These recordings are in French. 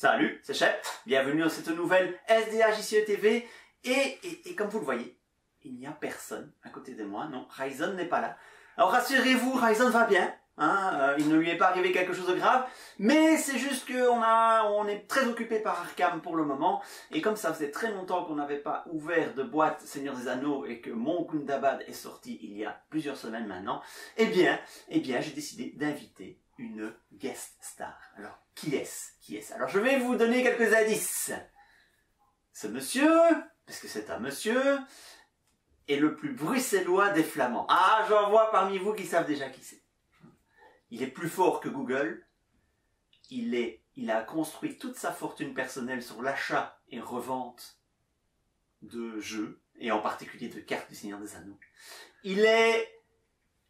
Salut, c'est Shep, bienvenue dans cette nouvelle SDA JCE TV et comme vous le voyez, il n'y a personne à côté de moi, non, Ryzen n'est pas là. Alors rassurez-vous, Ryzen va bien, hein, il ne lui est pas arrivé quelque chose de grave, mais c'est juste qu'on est très occupé par Arkham pour le moment, et comme ça faisait très longtemps qu'on n'avait pas ouvert de boîte Seigneur des Anneaux et que mon Gundabad est sorti il y a plusieurs semaines maintenant, eh bien j'ai décidé d'inviter une guest star. Alors, qui est-ce? Alors, je vais vous donner quelques indices. Ce monsieur, parce que c'est un monsieur, est le plus bruxellois des Flamands. Ah, j'en vois parmi vous qui savent déjà qui c'est. Il est plus fort que Google. Il a construit toute sa fortune personnelle sur l'achat et revente de jeux, et en particulier de cartes du Seigneur des Anneaux. Il est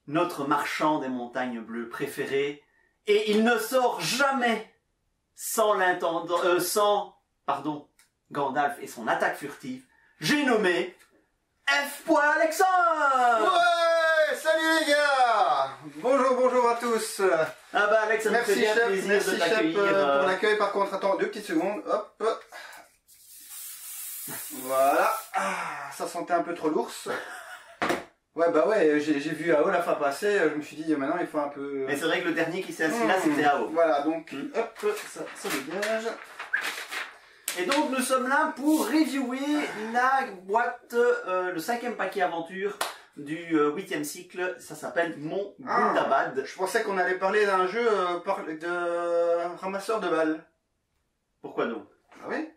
notre marchand des montagnes bleues préféré, et il ne sort jamais sans Gandalf et son attaque furtive. J'ai nommé F. Alexandre. Ouais, salut les gars. Bonjour à tous. Ah bah Alex, ça me fait bien plaisir de t'accueillir. Pour l'accueil. Par contre, attends 2 petites secondes. Hop. Voilà. Ah, ça sentait un peu trop l'ours. Ouais, bah ouais, j'ai vu AO la fois passer, je me suis dit maintenant il faut un peu... Mais c'est vrai que le dernier qui s'est assis là, c'était AO. Voilà, donc hop, ça dégage. Et donc nous sommes là pour reviewer la boîte, le 5e paquet aventure du 8e cycle. Ça s'appelle Mon Gundabad. Je pensais qu'on allait parler d'un jeu de ramasseur de balles. Pourquoi non? Ah oui.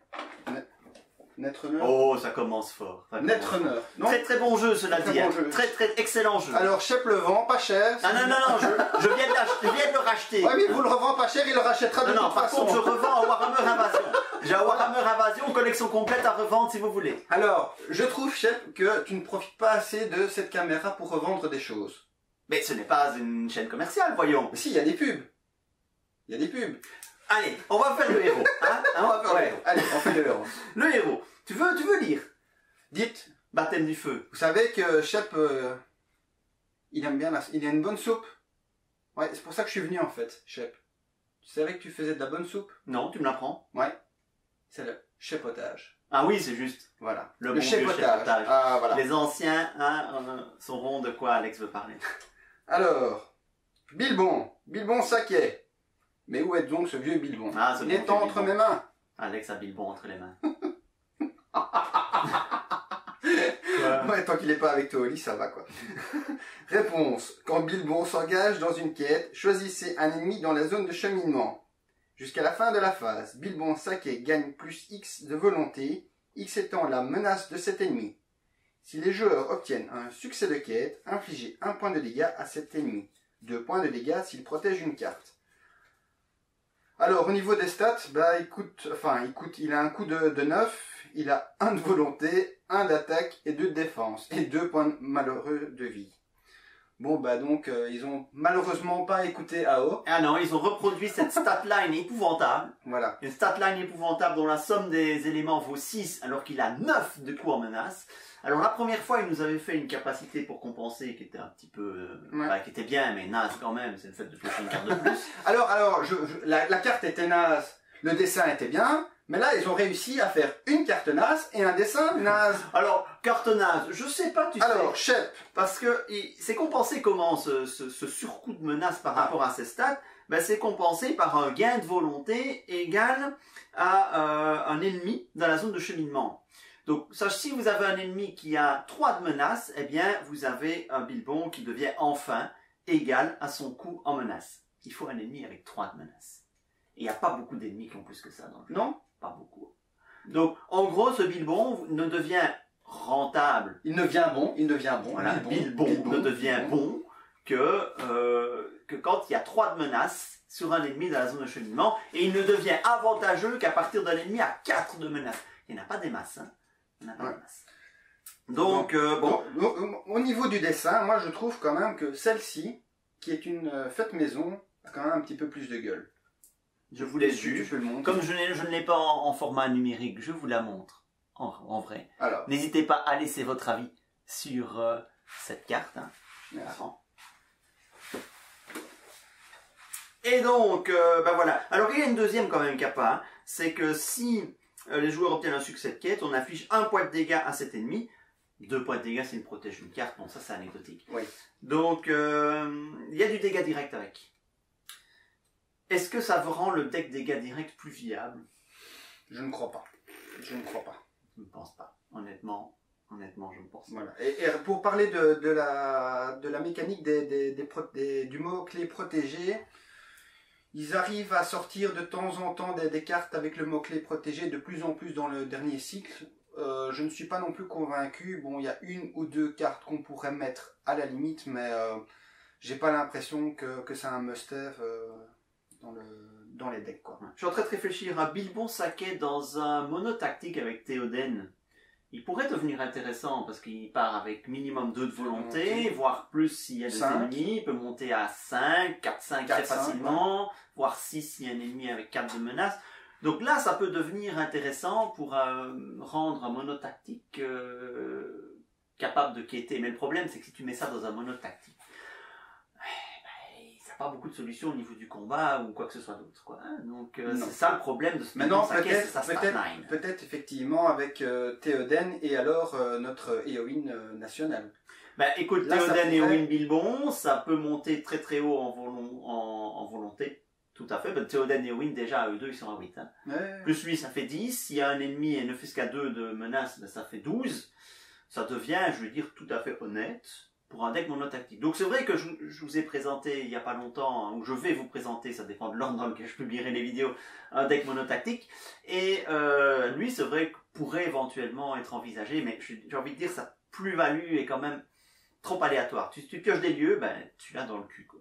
Netrunner. Oh, ça commence fort. Netrunner. Très bon jeu, cela dit. Bon jeu. Très excellent jeu. Alors, Shep le vend pas cher. Ah non, je viens de le racheter. Ouais, mais vous le revend pas cher, il le rachètera de toute façon. Par contre, je revends à Warhammer Invasion. J'ai un Warhammer Invasion, collection complète à revendre si vous voulez. Alors, je trouve, Shep, que tu ne profites pas assez de cette caméra pour revendre des choses. Mais ce n'est pas une chaîne commerciale, voyons. Mais si, il y a des pubs. Il y a des pubs. Allez, on va faire le héros. Hein, on va faire le héros. Allez, on fait le héros. Le héros. Tu veux lire? Dites. Baptême du feu. Vous savez que Shep, il aime bien il a une bonne soupe. Ouais, c'est pour ça que je suis venu en fait, Shep. Tu savais que tu faisais de la bonne soupe? Non, tu me l'apprends. Ouais. C'est le chepotage. Ah oui, c'est juste. Voilà. Le bon chepotage. Ah, voilà. Les anciens sauront de quoi Alex veut parler. Alors, Bilbon Saquet. Mais où est donc ce vieux Bilbon? Ah, il est entre mes mains. Alex a Bilbon entre les mains. Ouais, tant qu'il n'est pas avec toi au lit, ça va quoi. Réponse. Quand Bilbon s'engage dans une quête, choisissez un ennemi dans la zone de cheminement. Jusqu'à la fin de la phase, Bilbon Saquet gagne plus X de volonté, X étant la menace de cet ennemi. Si les joueurs obtiennent un succès de quête, infligez 1 point de dégâts à cet ennemi. 2 points de dégâts s'il protège une carte. Alors, au niveau des stats, bah, il a un coup de 9, il a 1 de volonté, 1 d'attaque et 2 de défense, et 2 points malheureux de vie. Bon, bah donc, ils ont malheureusement pas écouté AO. Ah non, ils ont reproduit cette statline épouvantable. Voilà. Une statline épouvantable dont la somme des éléments vaut 6, alors qu'il a 9 de coups en menace. Alors la première fois, il nous avait fait une capacité pour compenser qui était un petit peu... qui était bien, mais naze quand même, c'est le fait de toucher une carte de plus. Alors, la carte était naze, le dessin était bien, mais là, ils ont réussi à faire une carte naze et un dessin naze. Alors, carte naze, je sais pas, tu sais... Alors, Shep. Parce que c'est compensé comment, ce surcoût de menace par rapport à ces stats? Ben, c'est compensé par un gain de volonté égal à un ennemi dans la zone de cheminement. Donc, si vous avez un ennemi qui a 3 de menace, eh bien, vous avez un Bilbon qui devient enfin égal à son coût en menace. Il faut un ennemi avec 3 de menace. Et il n'y a pas beaucoup d'ennemis qui ont plus que ça dans le jeu. Non? Pas beaucoup. Donc, en gros, ce Bilbon ne devient rentable. Il devient bon. Voilà, Bilbon ne devient bon que quand il y a 3 de menace sur un ennemi dans la zone de cheminement, et il ne devient avantageux qu'à partir d'un ennemi à 4 de menace. Il n'y en a pas des masses, hein. Il n'y en a pas des masses. Donc, au niveau du dessin, moi je trouve quand même que celle-ci, qui est une faite maison, a quand même un petit peu plus de gueule. Je vous laisse juger. Comme je ne l'ai pas en format numérique, je vous la montre en vrai. N'hésitez pas à laisser votre avis sur cette carte. Hein. Et donc, ben voilà. Alors il y a une deuxième quand même capa. Hein. c'est que si les joueurs obtiennent un succès de quête, on affiche 1 point de dégâts à cet ennemi. 2 points de dégâts, c'est une protège d'une carte. Bon, ça, c'est anecdotique. Oui. Donc, il y a du dégât direct avec. Est-ce que ça rend le deck dégâts direct plus viable? Je ne crois pas. Je ne crois pas. Je ne pense pas. Honnêtement, je ne pense pas. Voilà. Et pour parler de la mécanique du mot-clé protégé, ils arrivent à sortir de temps en temps des cartes avec le mot-clé protégé de plus en plus dans le dernier cycle. Je ne suis pas non plus convaincu. Bon, il y a 1 ou 2 cartes qu'on pourrait mettre à la limite, mais j'ai pas l'impression que c'est un must-have dans les decks, quoi. Je suis en train de réfléchir à Bilbon Saké dans un monotactique avec Théoden. Il pourrait devenir intéressant parce qu'il part avec minimum 2 de volonté, voire plus s'il y a des 5. ennemis. Il peut monter à 5, 4-5 très 4-5, facilement, voire 6 s'il y a un ennemi avec 4 de menace. Donc là, ça peut devenir intéressant pour rendre un monotactique capable de quêter. Mais le problème, c'est que si tu mets ça dans un monotactique, ça n'a pas beaucoup de solutions au niveau du combat ou quoi que ce soit d'autre, quoi. Donc c'est ça le problème de ce Maintenant, peut-être peut-être effectivement avec Théoden et alors notre héroïne nationale. Ben écoute, Là, Théoden et pourrait... Owen Bilbon, ça peut monter très très haut en volonté. Tout à fait. Ben, Théoden et Owen, déjà, eux deux, ils sont à 8. Hein. Ouais. Plus lui, ça fait 10. S'il y a un ennemi et ne fait qu'à 2 de menace, ben, ça fait 12. Ça devient, je veux dire, tout à fait honnête pour un deck monotactique. Donc c'est vrai que je vous ai présenté il n'y a pas longtemps, ou je vais vous présenter, ça dépend de l'ordre dans lequel je publierai les vidéos, un deck monotactique. Et lui, c'est vrai que pourrait éventuellement être envisagé, mais j'ai envie de dire, sa plus-value est quand même trop aléatoire. Si tu pioches des lieux, ben, tu l'as dans le cul, quoi.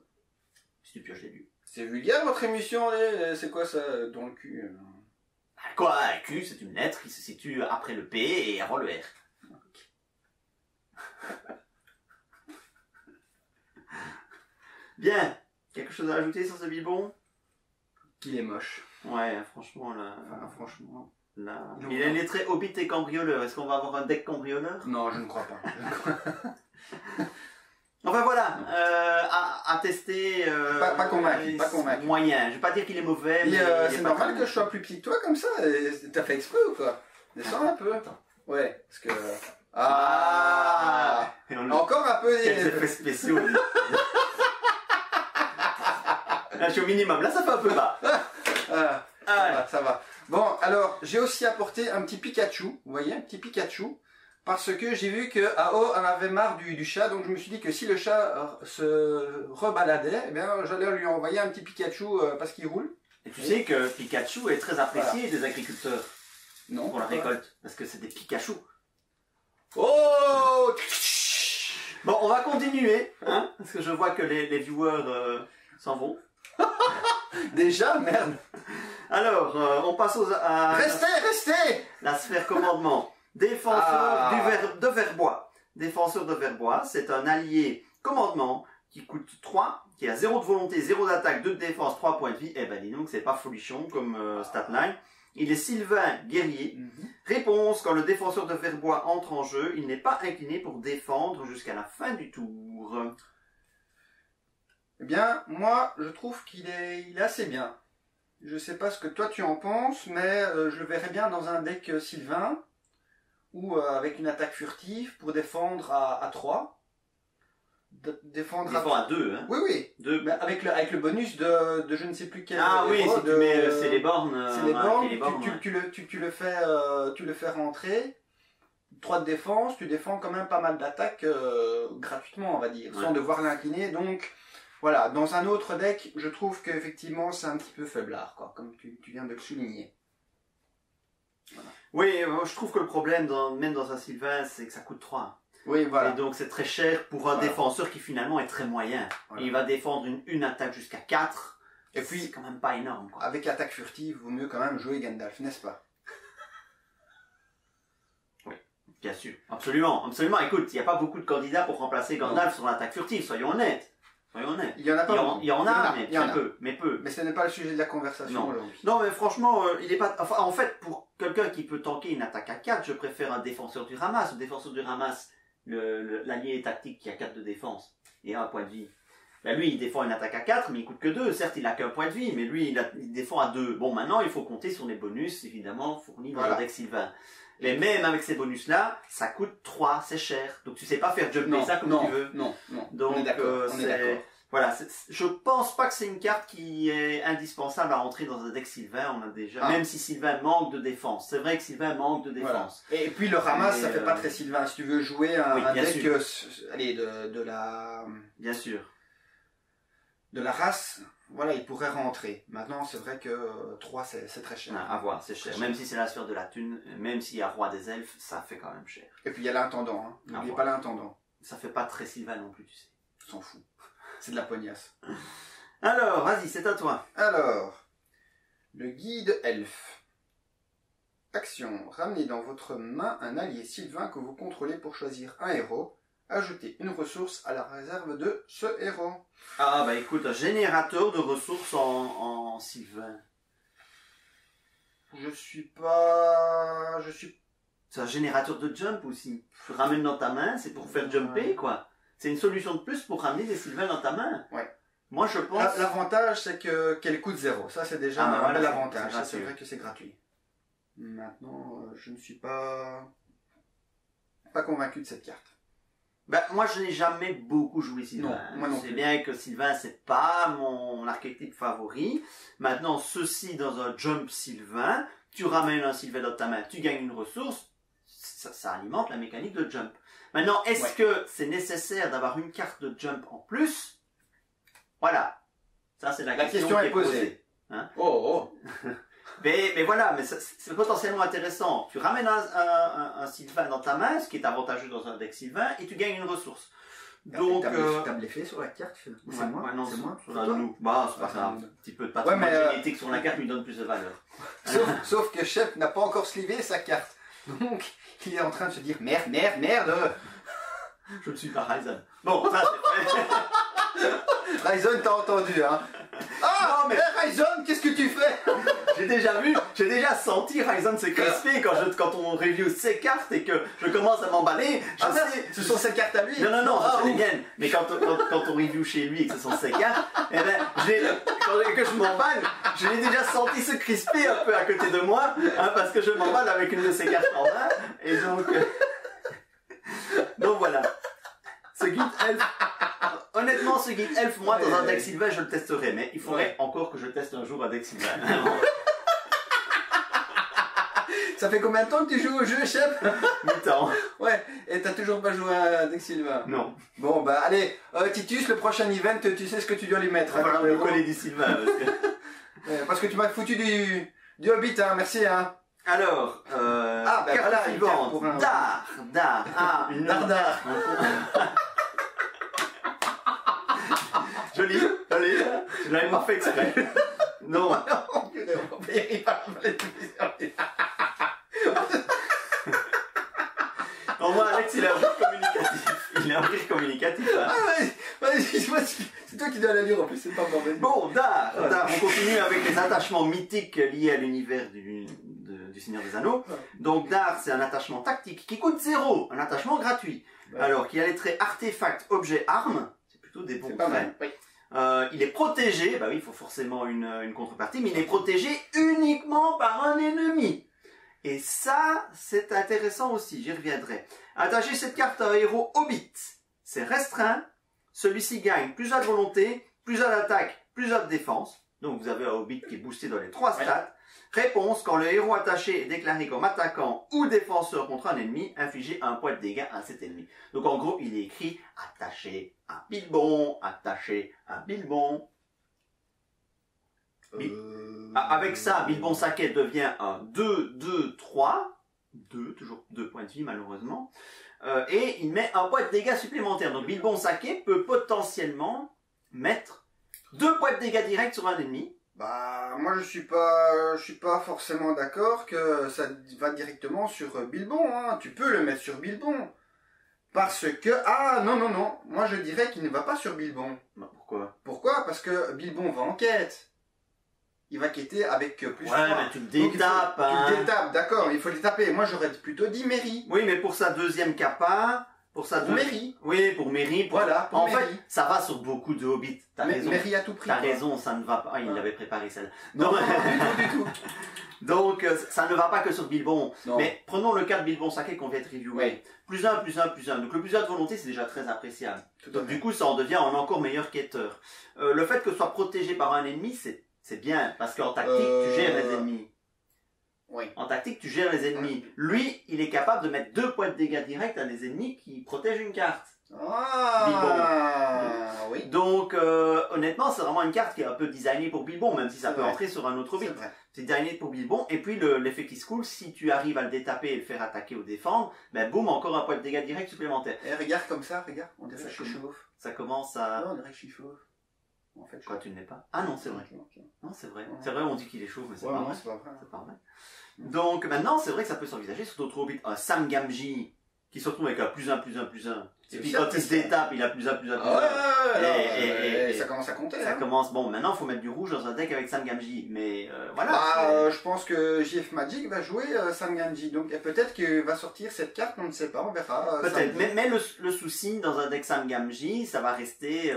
Si tu pioches des lieux. C'est vulgaire votre émission, c'est quoi ça, dans le cul Quoi, un Q, c'est une lettre qui se situe après le P et avant le R. Bien. Quelque chose à ajouter sur ce Bilbon? Qu'il est moche. Ouais, franchement, là... Enfin, franchement... Là... Il est très hobbit et cambrioleur. Est-ce qu'on va avoir un deck cambrioleur? Non, je ne crois pas. Enfin voilà, à tester... Pas convaincu. Moyen. Je vais pas dire qu'il est mauvais, mais... c'est normal que je sois plus petit que toi comme ça. T'as fait exprès ou quoi? Descends un peu. Ouais, parce que... Ah, encore un peu... Quels effets spéciaux. Là, je suis au minimum. Là, ça fait un peu bas. Ça va. Bon, alors, j'ai aussi apporté un petit Pikachu. Vous voyez, un petit Pikachu. Parce que j'ai vu que Ao en avait marre du chat. Donc, je me suis dit que si le chat se rebaladait, eh bien, j'allais lui envoyer un petit Pikachu parce qu'il roule. Et tu sais que Pikachu est très apprécié des agriculteurs. Non. Pour la récolte. Parce que c'est des Pikachu. Oh! Bon, on va continuer. Hein, parce que je vois que les viewers s'en vont. Déjà, merde. Alors, on passe Restez! La sphère commandement. Défenseur de Verbois. Défenseur de Verbois, c'est un allié commandement qui coûte 3, qui a 0 de volonté, 0 d'attaque, 2 de défense, 3 points de vie. Eh ben dis donc, c'est pas folichon comme statline. Il est Sylvain guerrier. Réponse, quand le défenseur de Verbois entre en jeu, il n'est pas incliné pour défendre jusqu'à la fin du tour. Eh bien, moi, je trouve qu'il est assez bien. Je sais pas ce que toi tu en penses, mais je le verrais bien dans un deck Sylvain, ou avec une attaque furtive pour défendre à 3. Défendre à 2, hein. Oui. 2. Mais avec le bonus de je ne sais plus quel... Ah oui, si tu mets c'est les bornes. C'est les bornes, tu le fais rentrer. 3 de défense, tu défends quand même pas mal d'attaques gratuitement, on va dire, sans devoir l'incliner. Donc, voilà, dans un autre deck, je trouve qu'effectivement, c'est un petit peu faiblard, quoi, comme tu viens de le souligner. Voilà. Oui, je trouve que le problème, même dans un Sylvain, c'est que ça coûte 3. Oui, voilà. Et donc c'est très cher pour un défenseur qui finalement est très moyen. Voilà. Il va défendre une attaque jusqu'à 4. Et puis, c'est quand même pas énorme, quoi. Avec attaque furtive, vaut mieux quand même jouer Gandalf, n'est-ce pas? Oui, bien sûr. Absolument. Écoute, il n'y a pas beaucoup de candidats pour remplacer Gandalf sur l'attaque furtive, soyons honnêtes. Il y en a pas. Il y en a, mais peu. Mais ce n'est pas le sujet de la conversation aujourd'hui. Non, mais franchement, il est pas. Enfin, en fait, pour quelqu'un qui peut tanker une attaque à 4, je préfère un défenseur du ramasse. Le défenseur du ramasse, l'allié tactique qui a 4 de défense et 1 point de vie. Ben lui, il défend une attaque à 4, mais il coûte que 2. Certes, il a qu'un point de vie, mais lui, il défend à 2. Bon, maintenant, il faut compter sur les bonus, évidemment, fournis dans le deck Sylvain. Mais même avec ces bonus-là, ça coûte 3, c'est cher. Donc tu sais pas faire jumper ça comme tu veux. Non. Donc, on est d'accord. Voilà, je pense pas que c'est une carte qui est indispensable à rentrer dans un deck Sylvain. On a déjà, même si Sylvain manque de défense. C'est vrai que Sylvain manque de défense. Voilà. Et puis le ramasse, ça fait pas très Sylvain. Si tu veux jouer un deck, allez, de la... Bien sûr. De la race, voilà, il pourrait rentrer. Maintenant, c'est vrai que 3, c'est très cher. À voir, c'est cher. Même si c'est la sphère de la thune, même s'il y a Roi des Elfes, ça fait quand même cher. Et puis il y a l'intendant, hein. N'oubliez pas l'intendant. Ça fait pas très Sylvain non plus, tu sais. On s'en fout. C'est de la pognasse. Alors, vas-y, c'est à toi. Alors, le guide elfe. Action. Ramenez dans votre main un allié Sylvain que vous contrôlez pour choisir un héros. Ajoutez une ressource à la réserve de ce héros. Ah bah écoute, un générateur de ressources en Sylvain. C'est un générateur de jump aussi. Tu ramènes dans ta main, c'est pour faire jumper quoi. C'est une solution de plus pour ramener des Sylvains dans ta main. Ouais. Moi je pense... L'avantage c'est qu'elle coûte 0. Ça c'est déjà un bel avantage. Ça c'est vrai que c'est gratuit. Maintenant, je ne suis pas convaincu de cette carte. Ben, moi je n'ai jamais beaucoup joué Sylvain. Moi non sais plus. bien que Sylvain c'est pas mon archétype favori. Maintenant, ceci dans un jump Sylvain, tu ramènes un Sylvain dans ta main, tu gagnes une ressource, ça alimente la mécanique de jump. Maintenant, est-ce que c'est nécessaire d'avoir une carte de jump en plus? Voilà. Ça, c'est la question qui est posée. Hein? Mais voilà, mais c'est potentiellement intéressant. Tu ramènes un Sylvain dans ta main, ce qui est avantageux dans un deck Sylvain, et tu gagnes une ressource. Donc, t'as bluffé sur la carte? C'est moi? Non, c'est moi? nous. Bah, c'est pas grave. Un petit peu de patrimoine génétique sur la carte lui donne plus de valeur. Sauf que Shep n'a pas encore slivé sa carte. Donc, il est en train de se dire merde. Je ne suis pas Ryzen. Bon, ça c'est fait. Ryzen, t'as entendu, hein? Ah non, mais Ryzen, qu'est-ce que tu fais? J'ai déjà senti Ryzen se crisper quand on review ses cartes et que je commence à m'emballer. Ce sont ses cartes à lui? Non, c'est les miennes. Mais quand on review chez lui et que ce sont ses cartes, eh ben, que je m'emballe, je l'ai déjà senti se crisper un peu à côté de moi, hein, parce que je m'emballe avec une de ses cartes en main, et donc voilà. Ce guide elfe, honnêtement, ce guide elfe, moi, dans un deck Sylvain, je le testerai, mais il faudrait encore que je teste un jour un deck Sylvain. Ça fait combien de temps que tu joues au jeu, Shep? 8 ans. Ouais, et t'as toujours pas joué à deck Sylvain? Non. Bon, bah allez, Titus, le prochain event, tu sais ce que tu dois lui mettre. On va le coller du Sylvain. Parce que tu m'as foutu du Hobbit, hein, merci, hein. Alors, carte suivante. Dar. Ah, une Dardar. Joli. Je l'avais pas fait exprès. Non. Au moins, Alex, il a un rire communicatif. Hein. Ah, vas-y, c'est toi qui dois la lire en plus, c'est pas moi. Bon, Dar, on continue avec les attachements mythiques liés à l'univers du Seigneur des Anneaux. Donc, Dar, c'est un attachement tactique qui coûte 0, un attachement gratuit. Ouais. Alors, qui a les traits artefact, objet, arme. C'est plutôt des bons traits. Oui. Il est protégé, bah oui, il faut forcément une contrepartie, mais il est protégé uniquement par un ennemi. Et ça, c'est intéressant aussi, j'y reviendrai. Attacher cette carte à un héros Hobbit, c'est restreint. Celui-ci gagne plusieurs de volonté, plusieurs d'attaque, plusieurs de défense. Donc vous avez un Hobbit qui est boosté dans les 3 stats. Réponse, quand le héros attaché est déclaré comme attaquant ou défenseur contre un ennemi, infligez un point de dégâts à cet ennemi. Donc en gros, il est écrit attaché à Bilbon, attaché à Bilbon. Avec ça, Bilbon Saquet devient un 2-2-3. 2, toujours 2 points de vie malheureusement. Et il met un point de dégâts supplémentaires. Donc Bilbon Saquet peut potentiellement mettre 2 points de dégâts directs sur un ennemi. Bah, moi je suis pas forcément d'accord que ça va directement sur Bilbon, hein. Tu peux le mettre sur Bilbon. Parce que, non, moi je dirais qu'il ne va pas sur Bilbon. Bah, pourquoi? Pourquoi? Parce que Bilbon va en quête. Il va quêter avec plus 3. Ouais, mais tu le détapes, Tu le détapes, d'accord, il faut le taper. Moi j'aurais plutôt dit Mairie. Oui, mais pour sa deuxième capa, Pour ça, Pour Merry. Oui, pour Merry. Voilà, pour en Merry. fait, ça va sur beaucoup de Hobbits. T'as raison. Merry à tout prix. T'as quoi. raison, ça ne va pas. Ah, il l'avait préparé celle-là. Non, non, du tout, du tout. Donc, ça ne va pas que sur Bilbon. Non. Mais prenons le cas de Bilbon Saké qu'on vient de reviewer. Oui. Plus un, plus un, plus un. Donc, le plus un de volonté, c'est déjà très appréciable. Tout à Donc, fait. du coup, ça en devient un encore meilleur quêteur. Le fait que ce soit protégé par un ennemi, c'est bien. Parce qu'en tactique, tu gères les ennemis. Oui. En tactique, tu gères les ennemis. Lui, il est capable de mettre 2 points de dégâts directs à des ennemis qui protègent une carte. Ah, oui. Donc, honnêtement, c'est vraiment une carte qui est un peu designée pour Bilbon, même si ça C'est peut vrai. entrer sur un autre C'est Hobbit. vrai. C'est designé pour Bilbon. Et puis, l'effet qui se coule, si tu arrives à le détaper et le faire attaquer ou défendre, ben boum, encore un point de dégâts directs supplémentaire. Et regarde comme ça, regarde, on dirait Ça que je suis chauve. Ça commence à... Non, on dirait que je suis chauve. En fait, je Quoi, tu ne l'es pas? Ah non, c'est vrai. Ok. Non, c'est vrai. Ouais. C'est vrai, on dit qu'il est chauve, mais c'est Ouais, pas non, vrai. c'est pas vrai. C'est pas vrai. Donc, maintenant, c'est vrai que ça peut s'envisager sur d'autres Hobbits. Un Sam Gamgee, qui se retrouve avec un plus un, plus un, plus un. Et puis, quand il se détape, il a plus un, plus un, plus un. Ah Et- ouais, ça commence à compter. Ça hein. commence, bon, maintenant il faut mettre du rouge dans un deck avec Sam Gamgee, mais voilà. Bah, je pense que JF Magic va jouer Sam Gamgee, donc peut-être qu'il va sortir cette carte, on ne sait pas, on verra. Peut-être, samedi. mais le souci dans un deck Sam Gamgee, ça va rester,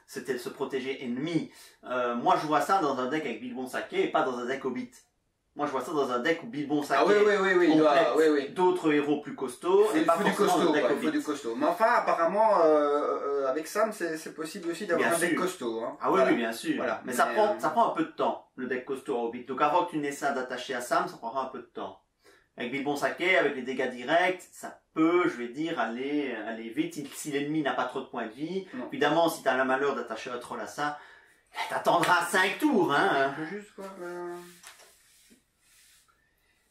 c'était de se protéger ennemi. Moi je vois ça dans un deck avec Bilbon Saké et pas dans un deck Hobbit. Moi je vois ça dans un deck où Bilbon Saké, Ah oui, oui, il doit, oui. d'autres héros plus costauds, et Il pas faut du forcément costaud, un deck quoi, il Hobbit. faut du costaud. Mais enfin, apparemment, avec Sam, c'est possible aussi d'avoir Bien un deck sûr. costaud. Hein. Ah oui, Voilà. oui, bien sûr. Voilà. Mais, Mais, ça prend un peu de temps, le deck costaud à Hobbit. Donc avant que tu n'aies ça d'attacher à Sam, ça prendra un peu de temps. Avec Bilbon Saké, avec les dégâts directs, ça peut, je vais dire, aller vite si l'ennemi n'a pas trop de points de vie. Non. Évidemment, si tu as le malheur d'attacher un troll à ça, t'attendras 5 tours, hein. Je veux juste voir.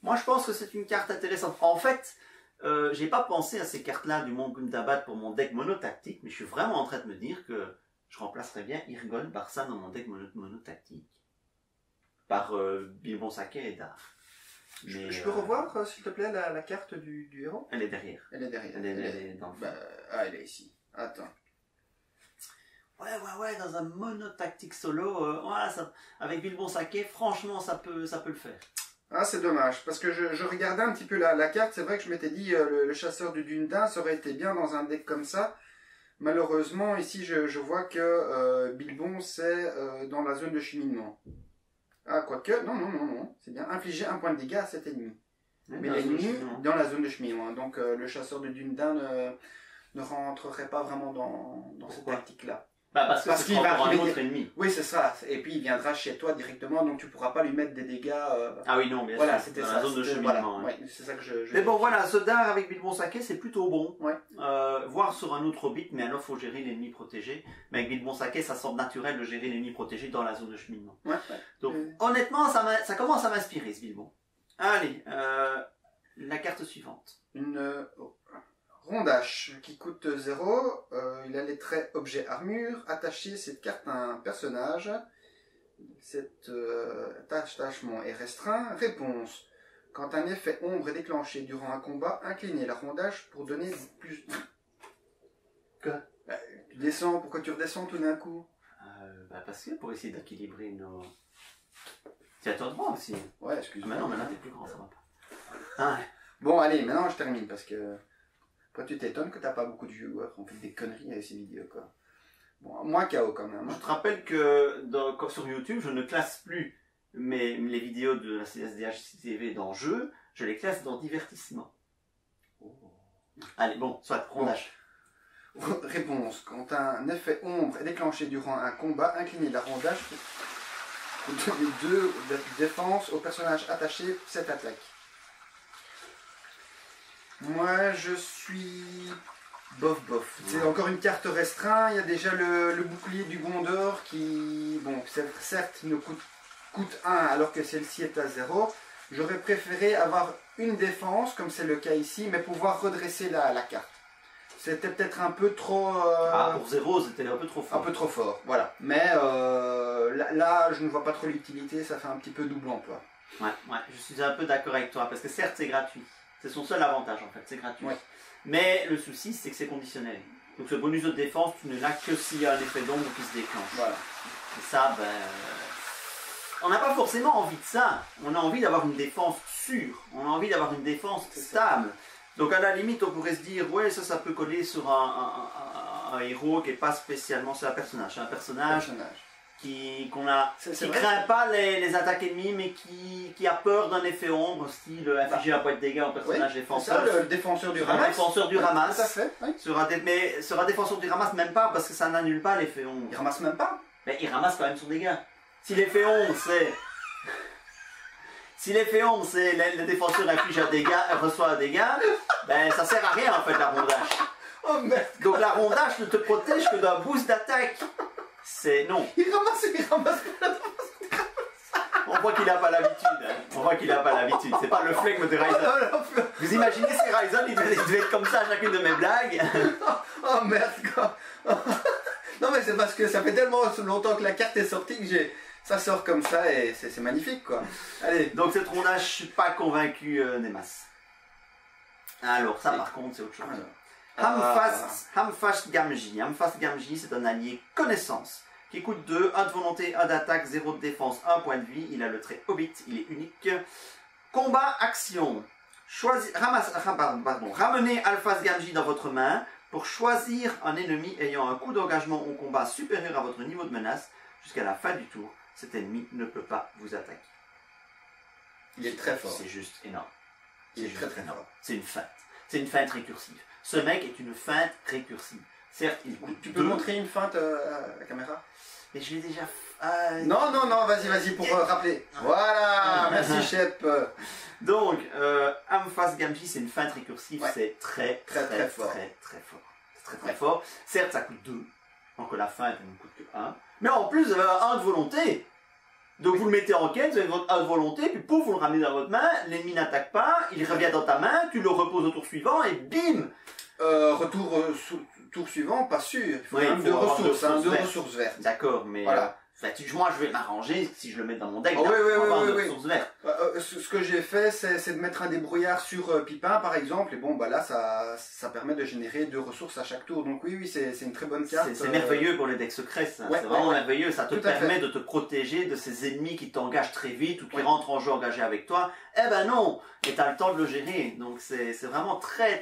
Moi, je pense que c'est une carte intéressante. En fait, j'ai pas pensé à ces cartes-là du monde Gundabad pour mon deck monotactique, mais je suis vraiment en train de me dire que je remplacerais bien Irgon par ça dans mon deck monotactique. Par Bilbon Saké et Dar. Mais, Je peux revoir, s'il te plaît, la carte du héros? Elle est derrière. Elle est derrière. Elle est dans le fond. Bah, ah, elle est ici. Attends. Ouais, dans un monotactique solo, voilà, ça, avec Bilbon Saké, franchement, ça peut le faire. Ah, c'est dommage, parce que je regardais un petit peu la carte, c'est vrai que je m'étais dit, le chasseur du Dundin, ça aurait été bien dans un deck comme ça. Malheureusement, ici, je vois que Bilbon, c'est dans la zone de cheminement. Ah, quoique, non, c'est bien. Infliger un point de dégâts à cet ennemi. Mais l'ennemi dans la zone de cheminement. Donc, le chasseur de Dundin ne rentrerait pas vraiment dans cette tactique-là. Bah, parce que qu'il c'est va encore un arriver- autre ennemi. Oui, c'est ça. Et puis, il viendra chez toi directement, donc tu pourras pas lui mettre des dégâts... Ah oui, non, bien Voilà, sûr. c'était Dans ça. la zone de c'était- cheminement. voilà, ouais. ouais, c'est ça que je Mais bon, vérifie. voilà, ce Dar avec Bilbon Saké, c'est plutôt bon. Ouais. Voir sur un autre Hobbit, mais alors faut gérer l'ennemi protégé. Mais avec Bilbon Saké, ça semble naturel de gérer l'ennemi protégé dans la zone de cheminement. Ouais. Donc, honnêtement, ça commence à m'inspirer, ce Bilbon. Allez, la carte suivante. Une rondache qui coûte 0. Il a les traits objet armure. Attacher cette carte à un personnage. Cet attachement est restreint. Réponse. Quand un effet ombre est déclenché durant un combat, inclinez la rondage pour donner plus... Quoi? Tu descends, pourquoi tu redescends tout d'un coup? Parce que pour essayer d'équilibrer nos... Tu as ton droit aussi. Ouais, Ah, excuse-moi. maintenant t'es plus grand, ça va pas. Ah, Bon, allez, maintenant je termine parce que... Toi, tu t'étonnes que t'as pas beaucoup de viewers. On fait des conneries avec ces vidéos, quoi. Bon, moi, KO quand même. je te rappelle que comme sur YouTube, je ne classe plus les vidéos de la SDH TV dans jeu, je les classe dans divertissement. Allez, bon, soit, rondage. Réponse. Quand un effet ombre est déclenché durant un combat, inclinez la rondage pour donner 2 de défense au personnage attaché cette attaque. Moi, je suis... bof. C'est encore une carte restreinte. Il y a déjà le bouclier du Gondor qui, bon, certes, ne coûte 1 alors que celle-ci est à 0. J'aurais préféré avoir une défense, comme c'est le cas ici, mais pouvoir redresser la carte. C'était peut-être un peu trop... Pour 0, c'était un peu trop fort. un peu trop fort, voilà. Mais là, je ne vois pas trop l'utilité, ça fait un petit peu double emploi. Ouais, je suis un peu d'accord avec toi, parce que certes, c'est gratuit. C'est son seul avantage, en fait, c'est gratuit. Ouais. Mais le souci, c'est que c'est conditionnel. Donc ce bonus de défense, tu ne l'as que s'il y a un effet d'ombre qui se déclenche. Voilà. Et ça, on n'a pas forcément envie de ça. On a envie d'avoir une défense sûre. On a envie d'avoir une défense stable. Donc à la limite, on pourrait se dire, ouais, ça peut coller sur un héros qui n'est pas spécialement sur un personnage. Un personnage qui craint pas les attaques ennemies, mais qui a peur d'un effet ombre, style infliger un point de dégâts au personnage défenseur. C'est ça, le défenseur du ramasse. Le défenseur du ramasse. Tout à fait, oui. Mais sera défenseur du ramasse même pas, parce que ça n'annule pas l'effet ombre. Il ramasse même pas. Mais il ramasse quand même son dégât. Si l'effet ombre, c'est... Si l'effet ombre, c'est le défenseur inflige un dégât, reçoit un dégât, ben ça sert à rien en fait la rondage. Oh merde. Donc la rondage ne te protège que d'un boost d'attaque. C'est non. Il ramasse pas. On voit qu'il n'a pas l'habitude. Hein. On voit qu'il n'a pas l'habitude. C'est pas le flegme de Ryzen. Vous imaginez si Ryzen il devait être comme ça à chacune de mes blagues. Oh merde quoi. Non mais c'est parce que ça fait tellement longtemps que la carte est sortie que ça sort comme ça et c'est magnifique quoi. Allez. Donc cette rondage, je suis pas convaincu Nemas. Alors ça par contre c'est autre chose. Hamfast Gamji. Hamfast Gamji, c'est un allié connaissance qui coûte 2, 1 de volonté, 1 d'attaque, 0 de défense, 1 point de vie. Il a le trait Hobbit, il est unique. Combat action. Ramenez Alphas Gamji dans votre main pour choisir un ennemi ayant un coût d'engagement au combat supérieur à votre niveau de menace. Jusqu'à la fin du tour, cet ennemi ne peut pas vous attaquer. Il est très fort. C'est juste énorme. Il est très fort. C'est une feinte. C'est une feinte récursive. Ce mec est une feinte récursive. Certes, il coûte Tu peux montrer une feinte à la caméra? Mais je l'ai déjà Non, vas-y, pour rappeler. Voilà, merci Shep. Donc, Hamfast Gamji, c'est une feinte récursive, c'est très fort. C'est très fort. Certes, ça coûte 2, donc la feinte ne coûte que 1. Mais en plus, vous avez 1 de volonté. Donc vous le mettez en quête, vous avez votre 1 de volonté, puis pouf, vous le ramenez dans votre main, l'ennemi n'attaque pas, il revient dans ta main, tu le reposes au tour suivant, et bim. Tour suivant, pas sûr. Il faut oui, même deux ressources vertes. D'accord, mais voilà. Moi, je vais m'arranger si je le mets dans mon deck. Oui. Ressources vertes. Ce que j'ai fait, c'est de mettre un débrouillard sur Pipin, par exemple. Et bon, bah là, ça permet de générer 2 ressources à chaque tour. Donc oui, c'est une très bonne carte. C'est merveilleux pour les decks secrets, ça. C'est vraiment merveilleux. Ça te permet de te protéger de ces ennemis qui t'engagent très vite ou qui rentrent en jeu engagés avec toi. Eh ben non. Et t'as le temps de le gérer. Donc c'est vraiment très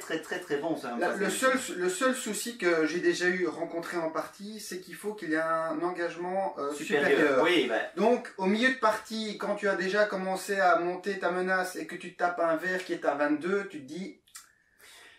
bon. Le seul souci que j'ai déjà rencontré en partie, c'est qu'il faut qu'il y ait un engagement supérieur. Oui, Donc au milieu de partie, quand tu as déjà commencé à monter ta menace et que tu tapes un vert qui est à 22, tu te dis...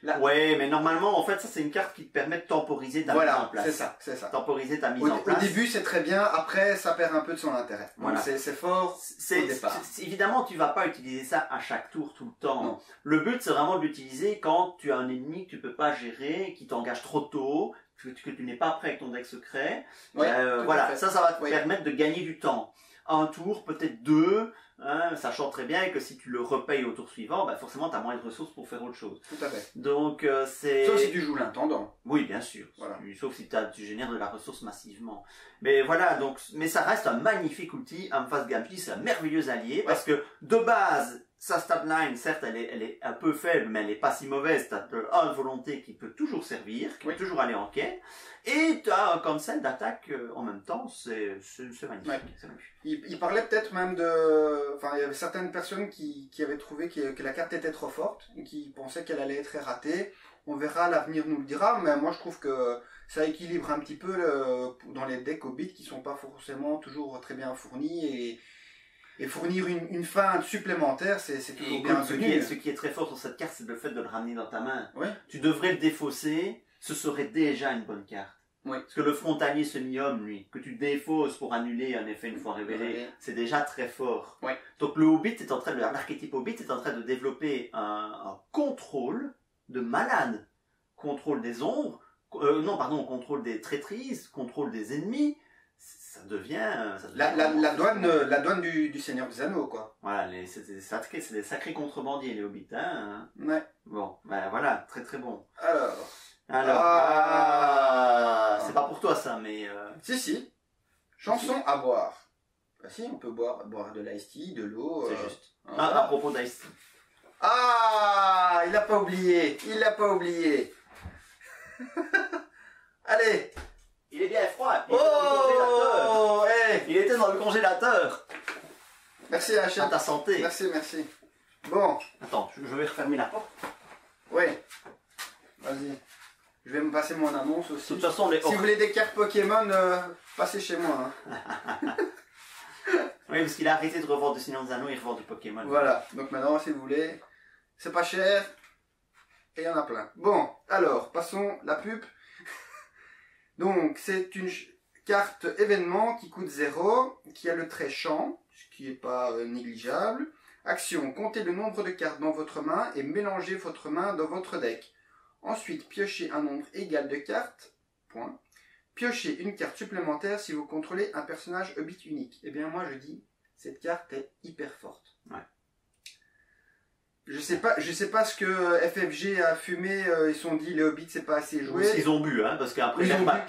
Là. Ouais, mais normalement, en fait, ça c'est une carte qui te permet de temporiser ta mise en place. C'est ça. Temporiser ta mise en place. Au début, c'est très bien. Après, ça perd un peu de son intérêt. Voilà. C'est fort au départ. Évidemment, tu vas pas utiliser ça à chaque tour, tout le temps. Non. Le but, c'est vraiment de l'utiliser quand tu as un ennemi que tu peux pas gérer, qui t'engage trop tôt, que tu n'es pas prêt avec ton deck secret. Voilà, ça va te permettre de gagner du temps. Un tour, peut-être 2, hein, sachant très bien que si tu le repayes au tour suivant, forcément tu as moins de ressources pour faire autre chose. Tout à fait. Donc c'est... Sauf si tu joues l'intendant. Oui, bien sûr. Voilà. Sauf si tu génères de la ressource massivement. Mais voilà, donc, mais ça reste un magnifique outil. Hamfast Gamji, c'est un merveilleux allié parce que de base, sa stat line, certes, elle est un peu faible, mais elle est pas si mauvaise. Tu as 1 de volonté qui peut toujours servir, qui peut toujours aller en quête. Et tu as un cancel d'attaque en même temps. C'est magnifique. Ouais. C'est magnifique. Il parlait peut-être même de... Enfin, il y avait certaines personnes qui avaient trouvé que la carte était trop forte, et qui pensaient qu'elle allait être ratée. On verra, l'avenir nous le dira, mais moi je trouve que ça équilibre un petit peu dans les decks Hobbit qui sont pas forcément toujours très bien fournis et fournir une feinte supplémentaire, c'est toujours bienvenu. Ce qui est très fort sur cette carte, c'est le fait de le ramener dans ta main. Ouais. Tu devrais le défausser, ce serait déjà une bonne carte. Oui. Parce que le frontalier semi-homme, lui, que tu défausses pour annuler un effet une fois révélé, c'est déjà très fort. Oui. Donc le Hobbit est l'archétype Hobbit est en train de développer un contrôle de malade. Contrôle des ombres, contrôle des traîtrises, contrôle des ennemis. Ça devient la douane du Seigneur des Anneaux, quoi. Voilà, c'est des sacrés contrebandiers, les Hobbits, hein. Ouais. Bon, voilà, très très bon. Alors, c'est pas pour toi ça, mais... Si. Chanson à boire. Bah si, on peut boire de l'ice tea, de l'eau. C'est juste. Voilà. À propos d'ice tea. Ah, il l'a pas oublié. Allez. Il est bien froid. Il était dans le congélateur. Merci Hachette. À ta santé. Merci. Bon. Attends, je vais refermer la porte. Ouais. Vas-y. Je vais me passer mon annonce aussi. De toute façon, si vous voulez des cartes Pokémon, passez chez moi. Hein. Oui, parce qu'il a arrêté de revendre du Seigneur des Anneaux, il revend du Pokémon. Voilà. Donc maintenant, si vous voulez, c'est pas cher. Et il y en a plein. Bon, alors, passons la pub. Donc, c'est une carte événement qui coûte 0, qui a le trait champ, ce qui n'est pas négligeable. Action, comptez le nombre de cartes dans votre main et mélangez votre main dans votre deck. Ensuite, piochez un nombre égal de cartes. Point. Piochez une carte supplémentaire si vous contrôlez un personnage Hobbit unique. Eh bien, moi, je dis, cette carte est hyper forte. Ouais. Je sais pas ce que FFG a fumé, ils se sont dit les Hobbits c'est pas assez joué. Ils ont bu, hein, parce qu'après l'herbe à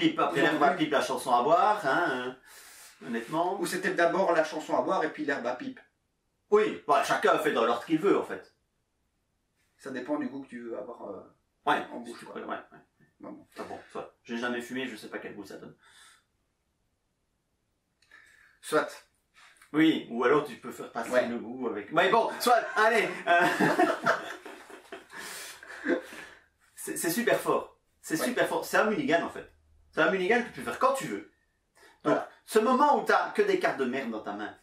pipe, la chanson à boire, hein, honnêtement. Ou c'était d'abord la chanson à boire et puis l'herbe à pipe. Oui, bah, chacun fait dans l'ordre qu'il veut en fait. Ça dépend du goût que tu veux avoir en bouche. Ouais. Bon. Ah bon, soit. J'ai jamais fumé, je sais pas quel goût ça donne. Soit. Oui, ou alors tu peux faire passer le goût avec... Mais bon, soit, allez C'est super fort. C'est super fort. C'est un mulligan en fait. C'est un mulligan que tu peux faire quand tu veux. Donc, voilà. Ce moment où tu n'as que des cartes de merde dans ta main,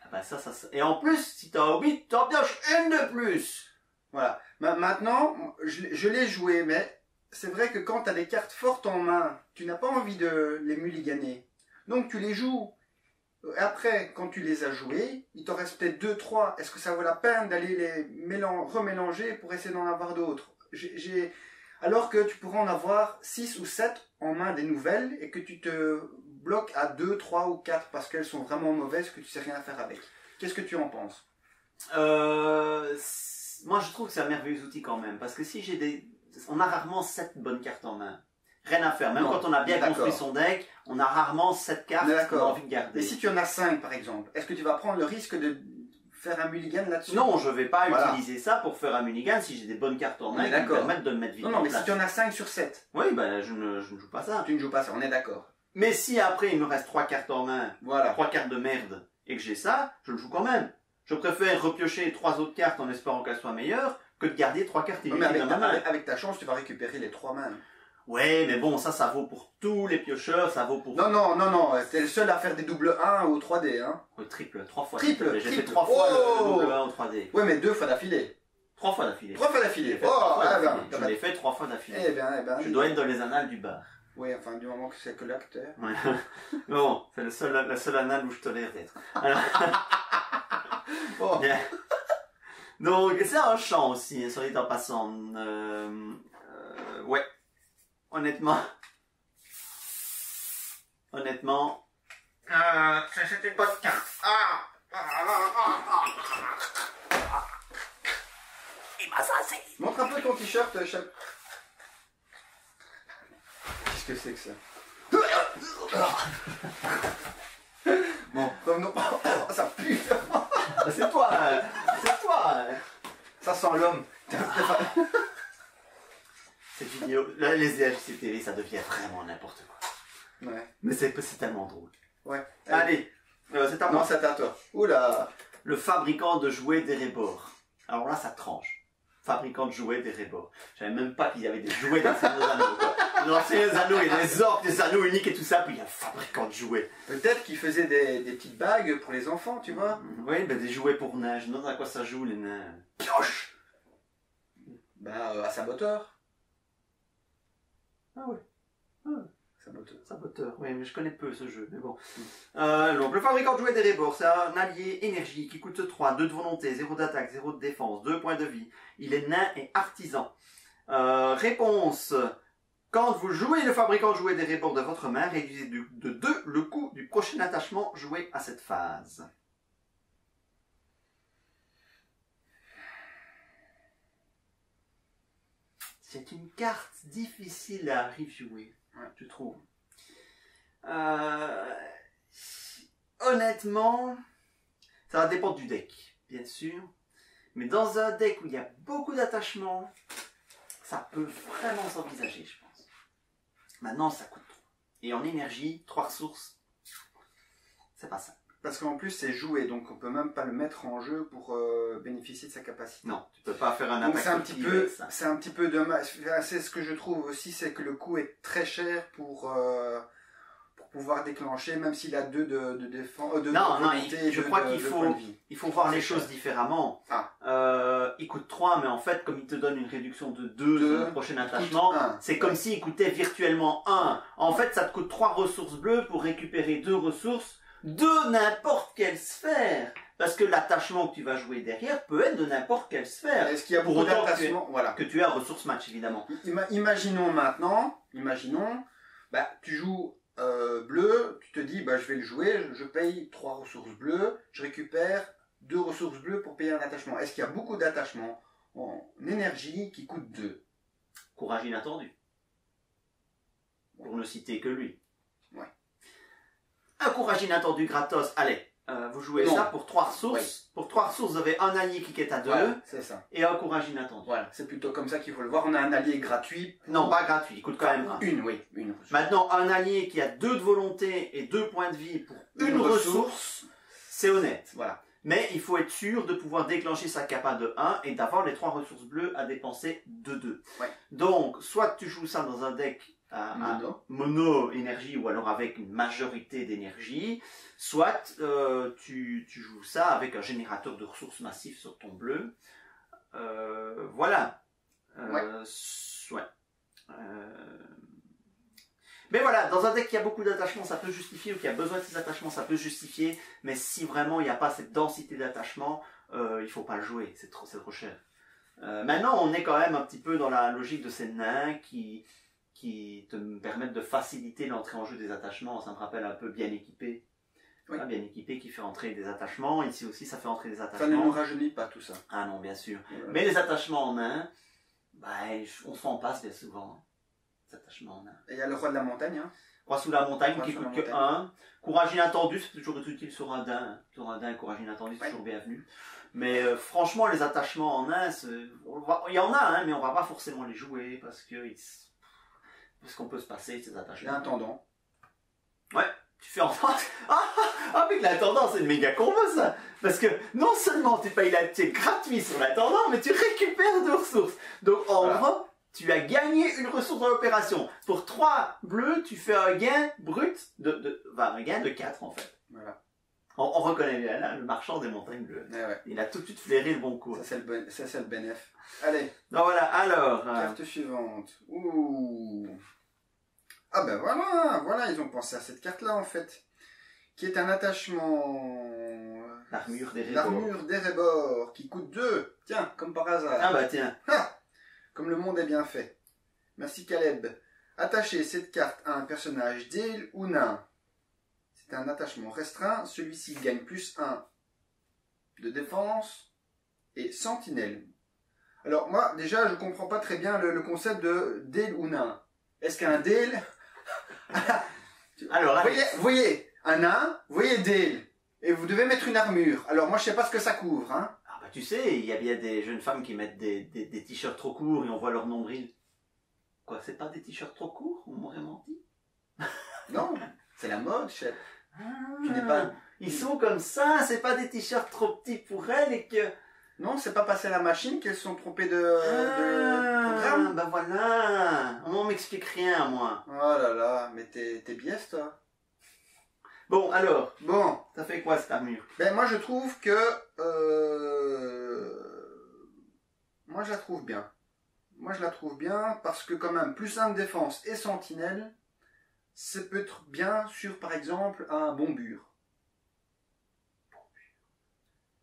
ah ben ça... Et en plus, si tu as Hobbit, tu en pioches une de plus. Voilà. Maintenant, je l'ai joué, mais c'est vrai que quand tu as des cartes fortes en main, tu n'as pas envie de les mulliganer. Donc tu les joues. Après, quand tu les as joués, il t'en reste peut-être 2-3. Est-ce que ça vaut la peine d'aller les remélanger pour essayer d'en avoir d'autres? Alors que tu pourras en avoir 6 ou 7 en main des nouvelles et que tu te bloques à 2, 3 ou 4 parce qu'elles sont vraiment mauvaises que tu sais rien faire avec. Qu'est-ce que tu en penses? Moi, je trouve que c'est un merveilleux outil quand même. Parce que si j'ai des... On a rarement 7 bonnes cartes en main. Rien à faire. Même quand on a bien construit son deck, on a rarement 7 cartes qu'on a envie de garder. Et si tu en as 5 par exemple, est-ce que tu vas prendre le risque de faire un mulligan là-dessus? Non, je ne vais pas utiliser ça pour faire un mulligan si j'ai des bonnes cartes en main qui me permettent de me mettre vite. Non, mais si tu en as 5 sur 7. Oui, ben je ne joue pas ça. Tu ne joues pas ça, on est d'accord. Mais si après il me reste 3 cartes en main, 3 cartes de merde, et que j'ai ça, je le joue quand même. Je préfère repiocher 3 autres cartes en espérant qu'elles soient meilleures que de garder 3 cartes inutiles dans ma main. Avec ta chance, tu vas récupérer les 3 mains. Ouais, mais bon, ça vaut pour tous les piocheurs, ça vaut pour... Non, t'es le seul à faire des double 1 ou 3D, hein. Oui, triple, 3 fois. Triple. J'ai fait 3 fois le double 1 ou 3D. Ouais, mais 2 fois d'affilée. 3 fois d'affilée. 3 fois d'affilée. Je l'ai fait 3 fois d'affilée. Eh bien. Je dois être dans les annales du bar. Oui, enfin, du moment que c'est que l'acteur. Ouais. Bon, c'est le seul annale où je tolère d'être. Alors... Oh. Bien. Donc, c'est un chant aussi, soit dit en passant. Ouais. Honnêtement, c'était une bonne carte. Il m'a sassé. Montre un peu ton t-shirt, chef. Qu'est-ce que c'est que ça? Bon, revenons. Ça pue. C'est toi. Ça sent l'homme. Cette vidéo, là, les DHC TV, ça devient vraiment n'importe quoi. Ouais. Mais c'est tellement drôle. Ouais. Allez, c'est à moi. Non, c'est à toi. Oula. Le fabricant de jouets d'Erebor. Alors là, ça tranche. Fabricant de jouets d'Erebor. Je savais même pas qu'il y avait des jouets dans ces anneaux. Dans ces anneaux, il y a des orques, des anneaux uniques et tout ça, puis il y a un fabricant de jouets. Peut-être qu'il faisait des petites bagues pour les enfants, tu vois. Oui, ben des jouets pour nains. Je me demande à quoi ça joue, les nains. Pioche. À saboteur. Ah ouais. Saboteur. Oui, mais je connais peu ce jeu, mais bon. Donc, le fabricant de jouets d'Erebor, c'est un allié énergie qui coûte 3, 2 de volonté, 0 d'attaque, 0 de défense, 2 points de vie. Il est nain et artisan. Réponse. Quand vous jouez le fabricant de jouets d'Erebor de votre main, réduisez de 2 le coût du prochain attachement joué à cette phase. C'est une carte difficile à reviewer, je trouve. Honnêtement, ça va dépendre du deck, bien sûr. Mais dans un deck où il y a beaucoup d'attachements, ça peut vraiment s'envisager, je pense. Maintenant, ça coûte trop. Et en énergie, 3 ressources, c'est pas ça. Parce qu'en plus c'est joué, donc on peut même pas le mettre en jeu pour bénéficier de sa capacité. Non, tu peux pas faire un Donc attaque. c'est un petit peu dommage. C'est ce que je trouve aussi, c'est que le coût est très cher pour pouvoir déclencher, même s'il a 2 de défense. Je crois qu'il faut voir les choses différemment. Il coûte 3, mais en fait, comme il te donne une réduction de 2 sur le prochain attachement, c'est comme s'il coûtait virtuellement 1. En fait, ça te coûte 3 ressources bleues pour récupérer 2 ressources de n'importe quelle sphère. Parce que l'attachement que tu vas jouer derrière peut être de n'importe quelle sphère. Est-ce qu'il y a beaucoup d'attachements que tu as ressources match, évidemment. Imaginons maintenant, tu joues bleu, tu te dis, je vais le jouer, je paye 3 ressources bleues, je récupère 2 ressources bleues pour payer un attachement. Est-ce qu'il y a beaucoup d'attachements en énergie qui coûtent 2? Courage inattendu. Pour ne citer que lui. Ouais. Un courage inattendu gratos, allez. Vous jouez ça pour 3 ressources. Oui. Pour 3 ressources, vous avez un allié qui est à 2. Voilà, c'est ça. Et un courage inattendu. Voilà, c'est plutôt comme ça qu'il faut le voir. On a un allié gratuit. Non, pas gratuit, il coûte quand même 1. Une. Maintenant, un allié qui a 2 de volonté et 2 points de vie pour une ressource, c'est honnête. Voilà. Mais il faut être sûr de pouvoir déclencher sa capa de 1 et d'avoir les 3 ressources bleues à dépenser de 2. Ouais. Donc, soit tu joues ça dans un deck à mono énergie ou alors avec une majorité d'énergie, soit tu joues ça avec un générateur de ressources massif sur ton bleu. Voilà. Mais voilà, dans un deck qui a beaucoup d'attachements, ça peut justifier, ou qui a besoin de ces attachements, ça peut justifier, mais si vraiment il n'y a pas cette densité d'attachement, il faut pas le jouer, c'est trop cher. Maintenant, on est quand même un petit peu dans la logique de ces nains qui te permettent de faciliter l'entrée en jeu des attachements. Ça me rappelle un peu Bien Équipé. Oui. Bien Équipé qui fait entrer des attachements. Ici aussi, ça fait entrer des attachements. Ça ne nous rajeunit pas tout ça. Ah non, bien sûr. Voilà. Mais les attachements en nains, on s'en passe bien souvent. Les attachements en nains. Et il y a le roi de la montagne. Roi sous la montagne qui coûte que 1. Courage inattendu, c'est toujours utile sur un daim. Sur un daim, courage inattendu, c'est toujours bienvenu. Mais franchement, les attachements en nains, il y en a, mais on va pas forcément les jouer parce qu'on peut se passer de ces attachements. L'intendant. Ouais, tu fais enfin. Avec l'intendant, c'est une méga combo ça. Parce que non seulement tu payes la tienne gratuit sur l'intendant, mais tu récupères 2 ressources. Donc en gros, tu as gagné une ressource dans l'opération. Pour 3 bleus, tu fais un gain brut un gain de 4 en fait. Voilà. On reconnaît bien là, le marchand des montagnes bleues. Ouais. Il a tout de suite flairé le bon coup. Ça c'est le bénéf. Allez. Donc voilà, alors. Carte suivante. Ouh. Ah ben voilà, ils ont pensé à cette carte-là en fait. Qui est un attachement... L'armure d'Erebor, qui coûte 2. Tiens, comme par hasard. Ah bah tiens. Comme le monde est bien fait. Merci Caleb. Attachez cette carte à un personnage d'île ou nain. C'est un attachement restreint. Celui-ci gagne +1 de défense et sentinelle. Alors moi, déjà, je comprends pas très bien le concept de Dale ou nain. Est-ce qu'un Dale... Alors, vous voyez, un nain, vous voyez Dale, et vous devez mettre une armure. Alors moi, je sais pas ce que ça couvre, hein. Ah bah tu sais, il y a bien des jeunes femmes qui mettent des t-shirts trop courts et on voit leur nombril. Quoi, c'est pas des t-shirts trop courts? On m'aurait menti. Non, c'est la mode, chef. Tu n'es pas... Ils sont comme ça, c'est pas des t-shirts trop petits pour elles et que... Non, c'est pas passé à la machine qu'elles sont trompées de programme. Bah voilà, on m'explique rien, moi. Oh là là, mais t'es biaise, toi. Bon, alors, bon, ça fait quoi cette armure? Ben moi je trouve que... Moi je la trouve bien. Moi je la trouve bien parce que quand même, +1 de défense et sentinelle, ça peut être bien sur par exemple un bombure.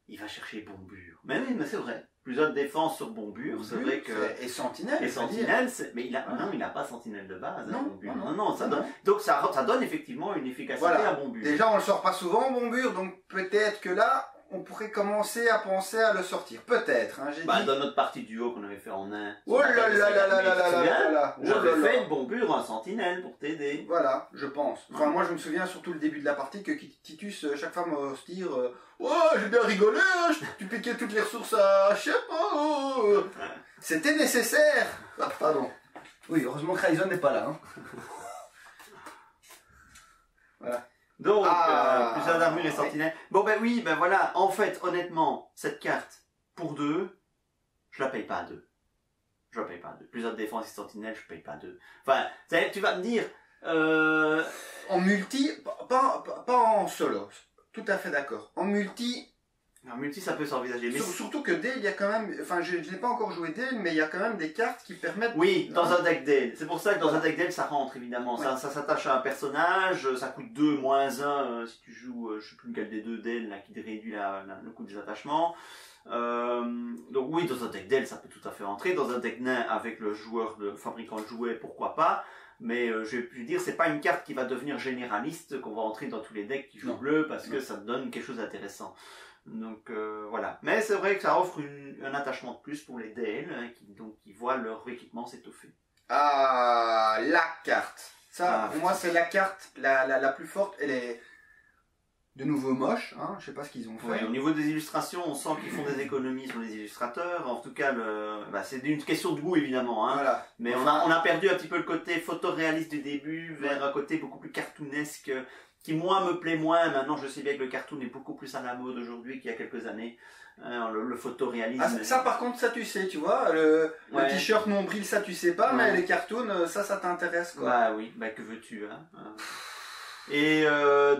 Il va chercher bombure. Mais oui, mais c'est vrai. Plus de défense sur bombure, c'est vrai que... Et sentinelle. Et sentinelle, mais non, il n'a pas sentinelle de base. Non, bombure. Non, ça donne... Donc ça donne effectivement une efficacité à bombure. Déjà, on le sort pas souvent, bombure, donc peut-être que là, on pourrait commencer à penser à le sortir. Peut-être, hein, dans notre partie duo qu'on avait fait en Inde. Oh là là là là là là là. J'avais fait une bombure, un sentinelle pour t'aider. Voilà, je pense. Enfin, moi, je me souviens surtout le début de la partie que Titus, chaque fois, me tire oh, j'ai bien rigolé, hein, tu piquais toutes les ressources à Shep. Oh. C'était nécessaire. Ah, pardon. Oui, heureusement que Ryzen n'est pas là. Hein. Voilà. Donc, plusieurs armures et sentinelles. Bon, ben oui, ben voilà. En fait, honnêtement, cette carte, pour 2, je la paye pas à 2. Je la paye pas à 2. Plusieurs défenses et sentinelles, je paye pas à 2. Enfin, tu vas me dire... En multi, pas en solo. Tout à fait d'accord. En multi... En multi, ça peut s'envisager. Mais surtout que Dale, il y a quand même... Enfin, je n'ai pas encore joué Dale, mais il y a quand même des cartes qui permettent... Oui, dans un deck Dale. C'est pour ça que dans un deck Dale, ça rentre, évidemment. Ouais. Ça s'attache à un personnage, ça coûte 2, moins 1, si tu joues, je sais plus lequel des deux Dale, là, qui réduit le coût des attachements. Donc oui, dans un deck Dale, ça peut tout à fait rentrer. Dans un deck nain, avec le joueur, le fabricant de jouets, pourquoi pas. Mais je vais plus dire, c'est pas une carte qui va devenir généraliste, qu'on va entrer dans tous les decks qui jouent bleu, parce que ça te donne quelque chose d'intéressant. Donc voilà. Mais c'est vrai que ça offre un attachement de plus pour les DL, hein, qui voient leur équipement s'étoffer. Ah, la carte. Ça, pour moi, c'est la carte la plus forte. Elle est de nouveau moche, hein, je sais pas ce qu'ils ont fait. Oui, au niveau des illustrations, on sent qu'ils font des économies sur les illustrateurs. En tout cas, c'est une question de goût, évidemment. Hein. Voilà. Mais on a perdu un petit peu le côté photoréaliste du début vers un côté beaucoup plus cartoonesque, qui moi me plaît moins. Maintenant, je sais bien que le cartoon est beaucoup plus à la mode aujourd'hui qu'il y a quelques années. Le photoréalisme. Ah, ça, par contre, ça tu sais, tu vois. Le t-shirt nombril, ça tu sais pas, mais les cartoons, ça t'intéresse, quoi. Bah oui, bah que veux-tu, hein. Et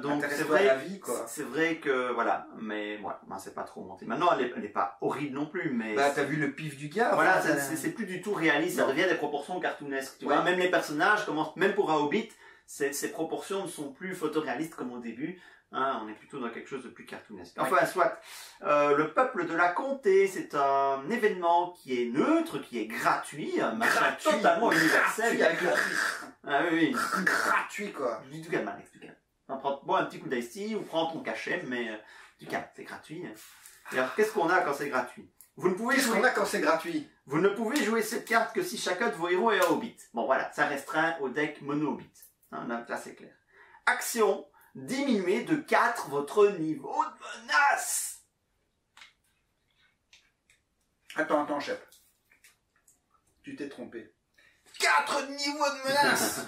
donc c'est vrai que voilà, mais voilà, ben, c'est pas trop monté. Maintenant elle est pas horrible non plus, mais bah t'as vu le pif du gars. Voilà, c'est plus du tout réaliste, ça devient des proportions cartoonesques. Tu vois, même les personnages commencent, même pour un Hobbit, ces proportions ne sont plus photoréalistes comme au début. Hein, on est plutôt dans quelque chose de plus cartoonesque. Enfin, soit. Le peuple de la comté, c'est un événement qui est neutre, qui est gratuit, un machin totalement universel. Ah oui. Gratuit, quoi. Je dis du calme, Alex, du calme. Bois un petit coup d'ice tea ou prends ton cachet, mais du calme, c'est gratuit. Et alors, qu'est-ce qu'on a quand c'est gratuit? Vous ne pouvez jouer. Qu'est-ce qu'on a quand c'est gratuit? Vous ne pouvez jouer cette carte que si chacun de vos héros est un Hobbit. Bon, voilà, ça restreint au deck mono Hobbit. Hein, là, c'est clair. Action. Diminuez de 4 votre niveau de menace. Attends, chef. Tu t'es trompé. 4 niveaux de menace.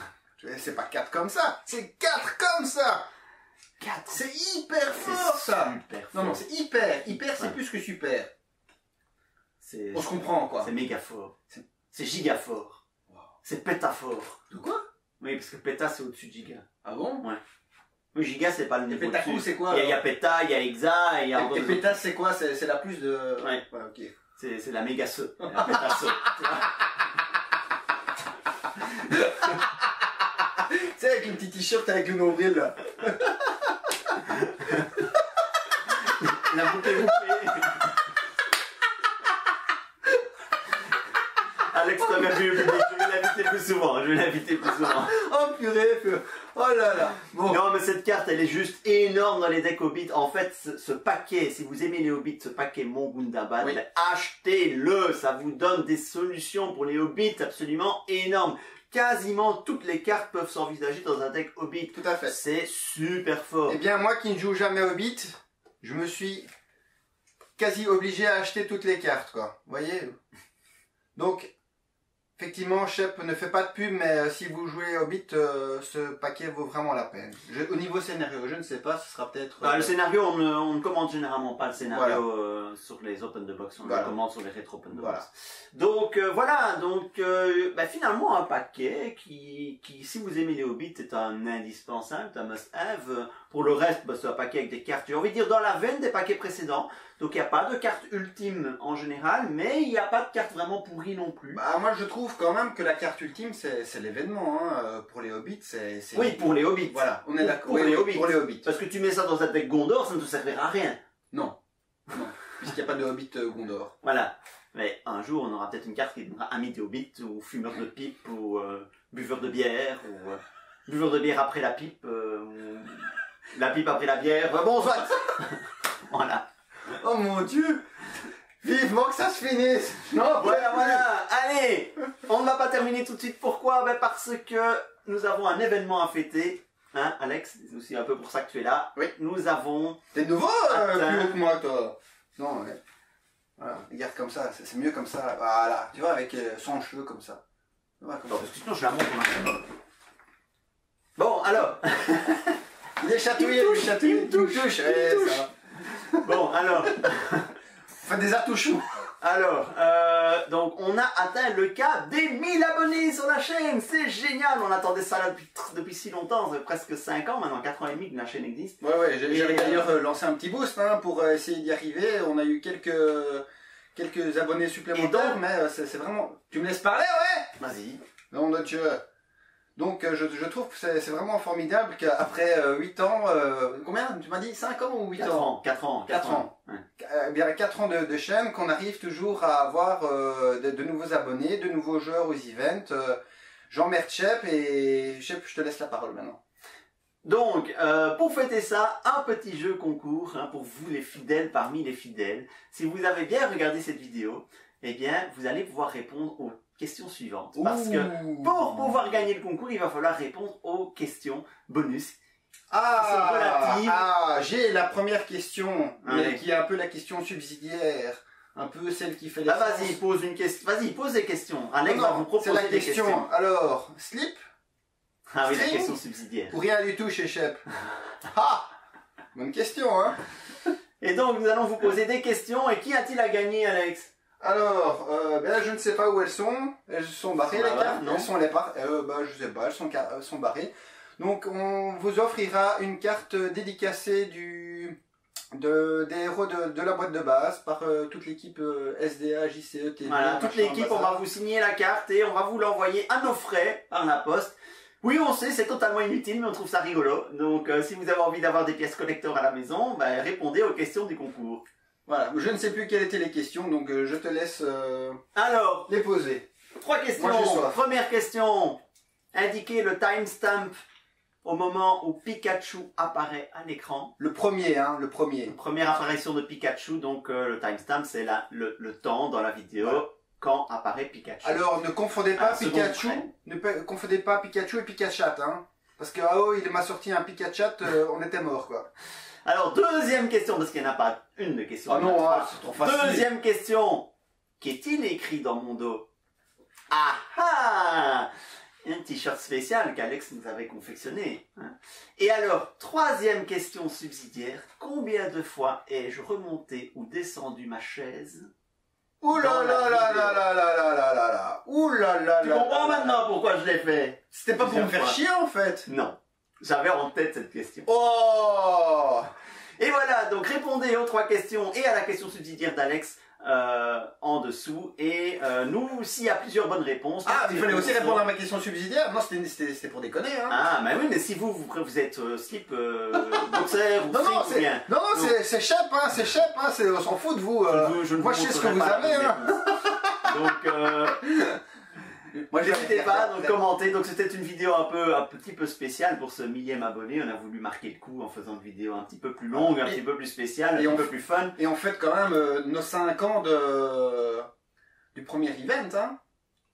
C'est pas 4 comme ça, c'est 4 comme ça. 4. C'est hyper fort, ça. Super fort. Non, c'est hyper. Hyper, c'est plus que super. On se comprend, quoi. C'est méga fort. C'est giga fort. Wow. C'est péta fort. De quoi? Oui, parce que péta, c'est au-dessus de giga. Ah bon? Ouais. Oui, giga, c'est pas le niveau. Et pétacou, c'est quoi? Il y a péta, il y a hexa, et il y a... Et péta, c'est quoi? C'est la plus de... Ouais. Ouais, ok. C'est la méga se. La péta se. Tu sais, avec le petit t-shirt avec le nombril, là. La boucle. Alex, t'as même vu le public. Je vais l'inviter plus souvent. Oh purée, oh là là. Bon. Non, mais cette carte, elle est juste énorme dans les decks Hobbit. En fait, ce paquet, si vous aimez les Hobbits, ce paquet Mon Gundabad, achetez-le. Ça vous donne des solutions pour les Hobbits absolument énormes. Quasiment toutes les cartes peuvent s'envisager dans un deck Hobbit. Tout à fait. C'est super fort. Eh bien, moi qui ne joue jamais Hobbit, je me suis quasi obligé à acheter toutes les cartes, quoi. Vous voyez? Donc, effectivement, Shep ne fait pas de pub, mais si vous jouez Hobbit, ce paquet vaut vraiment la peine. Au niveau scénario, je ne sais pas, ce sera peut-être... le scénario, on ne commande généralement pas le scénario sur les open de box, on le commande sur les rétro open de box. Donc voilà, donc finalement un paquet qui, si vous aimez les Hobbits, est un indispensable, un must-have. Pour le reste, c'est un paquet avec des cartes, j'ai envie de dire, dans la veine des paquets précédents. Donc il n'y a pas de carte ultime en général, mais il n'y a pas de carte vraiment pourrie non plus. Bah moi je trouve quand même que la carte ultime c'est l'événement, hein. Pour les Hobbits c'est... Oui, pour les Hobbits. Voilà, on est d'accord. Pour les Hobbits. Pour les Hobbits. Parce que tu mets ça dans un deck Gondor, ça ne te servira à rien. Non. Non. Puisqu'il n'y a pas de Hobbit Gondor. Voilà. Mais un jour on aura peut-être une carte qui donnera ami des Hobbits, ou fumeur de pipe, ou buveur de bière, ou buveur de bière après la pipe, ou la pipe après la bière. Bon, soit. Voilà. Oh mon Dieu! Vivement que ça se finisse! Non, voilà. Allez, on ne va pas terminer tout de suite. Pourquoi? Parce que nous avons un événement à fêter. Hein, Alex, c'est aussi un peu pour ça que tu es là. Oui. Nous avons... T'es nouveau plus haut que moi, toi? Non, ouais. Voilà, regarde comme ça, c'est mieux comme ça. Voilà, tu vois, avec sans cheveux comme ça. Voilà, parce que sinon je la montre. Bon, alors... Les chatouilles, les chatouilles. Il me touche. Bon, alors. Faites des attouchements. Alors, donc on a atteint le cap des 1000 abonnés sur la chaîne. C'est génial. On attendait ça là depuis si longtemps. Ça fait presque 5 ans maintenant, 4 ans et demi que la chaîne existe. Ouais, j'avais d'ailleurs lancé un petit boost hein, pour essayer d'y arriver. On a eu quelques abonnés supplémentaires, mais c'est vraiment... Tu me laisses parler, ouais? Vas-y. Non, de Dieu. Donc je trouve que c'est vraiment formidable qu'après 8 ans, combien tu m'as dit 5 ans ou 8 ans 4 ans. 4 ans. Ouais. Bien 4 ans de chaîne, qu'on arrive toujours à avoir de nouveaux abonnés, de nouveaux joueurs aux events. J'emmerde Shep et Shep, je te laisse la parole maintenant. Donc, pour fêter ça, un petit jeu concours hein, pour vous les fidèles parmi les fidèles. Si vous avez bien regardé cette vidéo, eh bien, vous allez pouvoir répondre aux questions suivantes. Parce que pour pouvoir gagner le concours, il va falloir répondre aux questions bonus. J'ai la première question, mais qui est un peu la question subsidiaire. Un peu celle qui fait les vas-y, pose une question. Vas-y, pose des questions. Alex va vous proposer des questions. Alors, slip? Ah oui, la question subsidiaire. Ou rien du tout chez Shep? Ah! Bonne question, hein? Et donc, nous allons vous poser des questions. Et qui a-t-il à gagner, Alex? Alors, je ne sais pas où elles sont. Elles sont barrées, les cartes. Elles sont je sais pas, elles sont barrées. Donc, on vous offrira une carte dédicacée des héros de la boîte de base par toute l'équipe SDA, JCE, TV. Voilà, toute l'équipe, on va vous signer la carte et on va vous l'envoyer à nos frais par la poste. Oui, on sait, c'est totalement inutile, mais on trouve ça rigolo. Donc, si vous avez envie d'avoir des pièces collector à la maison, répondez aux questions du concours. Voilà, je ne sais plus quelles étaient les questions, donc je te laisse alors les poser. 3 questions. Première question. Indiquez le timestamp au moment où Pikachu apparaît à l'écran. Le premier, hein, le premier. Première apparition de Pikachu, donc le timestamp, c'est le temps dans la vidéo. Ouais. Quand apparaît Pikachu. Alors, ne confondez pas Pikachu, confondez pas Pikachu et Pikachat, hein. Parce que, il m'a sorti un Pikachat, on était mort, quoi. Alors, deuxième question, parce qu'il n'y en a pas une de question. Ah non, c'est trop facile. Deuxième question. Qu'est-il écrit dans mon dos? Un t-shirt spécial qu'Alex nous avait confectionné. Hein. Et alors, troisième question subsidiaire. Combien de fois ai-je remonté ou descendu ma chaise? Ouh là là là là là là là là là là. Ouh là là là. Tu comprends maintenant pourquoi je l'ai fait? C'était pas pour me faire chier en fait. Non. J'avais en tête cette question. Oh! Et voilà, donc répondez aux 3 questions et à la question subsidiaire d'Alex en dessous. Et nous, s'il y a plusieurs bonnes réponses... il fallait aussi répondre à ma question subsidiaire. Non, c'était pour déconner. Hein. Oui, mais si vous êtes slip, boxer ou non, bien... Non, c'est Shep, hein, c'est Shep, hein, on s'en fout de vous. Moi, je sais ce que vous avez. Hein. Donc... Moi, n'hésitez pas à commenter. Donc, c'était une vidéo un petit peu spéciale pour ce 1000e abonné. On a voulu marquer le coup en faisant une vidéo un petit peu plus longue, un petit peu plus spéciale, un petit peu plus fun. Et on fête quand même nos 5 ans du premier event, hein.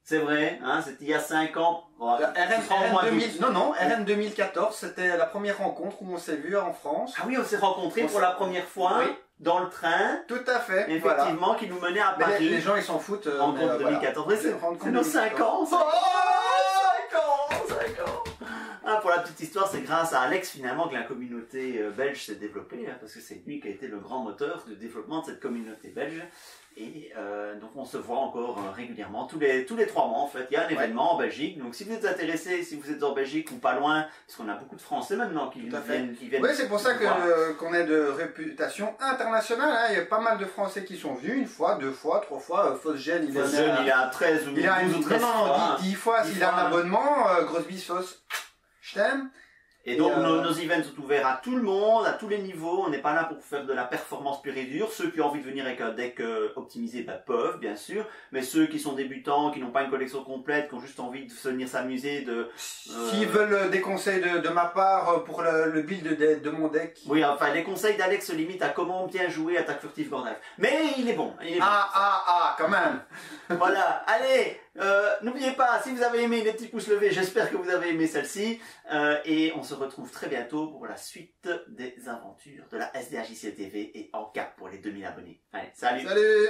C'est vrai, hein, c'était il y a 5 ans. RN 2014, c'était la première rencontre où on s'est vu en France. Ah oui, on s'est rencontrés pour la première fois. Oui. Dans le train, tout à fait, effectivement, qui nous menait à Paris. Les gens ils s'en foutent. Rencontre 2014, c'est nos 5 ans. 5 ans. Pour la petite histoire, c'est grâce à Alex finalement que la communauté belge s'est développée, hein, parce que c'est lui qui a été le grand moteur de développement de cette communauté belge. Et donc on se voit encore régulièrement, tous les 3 mois en fait, il y a un événement en Belgique. Donc si vous êtes intéressé, si vous êtes en Belgique ou pas loin, parce qu'on a beaucoup de Français maintenant qui viennent. Oui, c'est pour ça qu'on est de réputation internationale. Hein. Il y a pas mal de Français qui sont venus 1 fois, 2 fois, 3 fois. Fosgène, il a 13 ou 12 ou 13 fois. 10 fois s'il a un abonnement. Grosse Bissos, je t'aime. Et donc nos events sont ouverts à tout le monde, à tous les niveaux. On n'est pas là pour faire de la performance pure et dure. Ceux qui ont envie de venir avec un deck optimisé peuvent, bien sûr. Mais ceux qui sont débutants, qui n'ont pas une collection complète, qui ont juste envie de venir s'amuser, s'ils veulent des conseils de ma part pour le build de mon deck. Oui, enfin les conseils d'Alex se limitent à comment bien jouer Attaque Furtive Gordaf. Mais il est bon. Quand même. Voilà, allez, n'oubliez pas, si vous avez aimé les petits pouces levés, j'espère que vous avez aimé celle-ci. Et on se retrouve très bientôt pour la suite des aventures de la SDA JCE TV et en cap pour les 2000 abonnés. Allez, salut! Salut!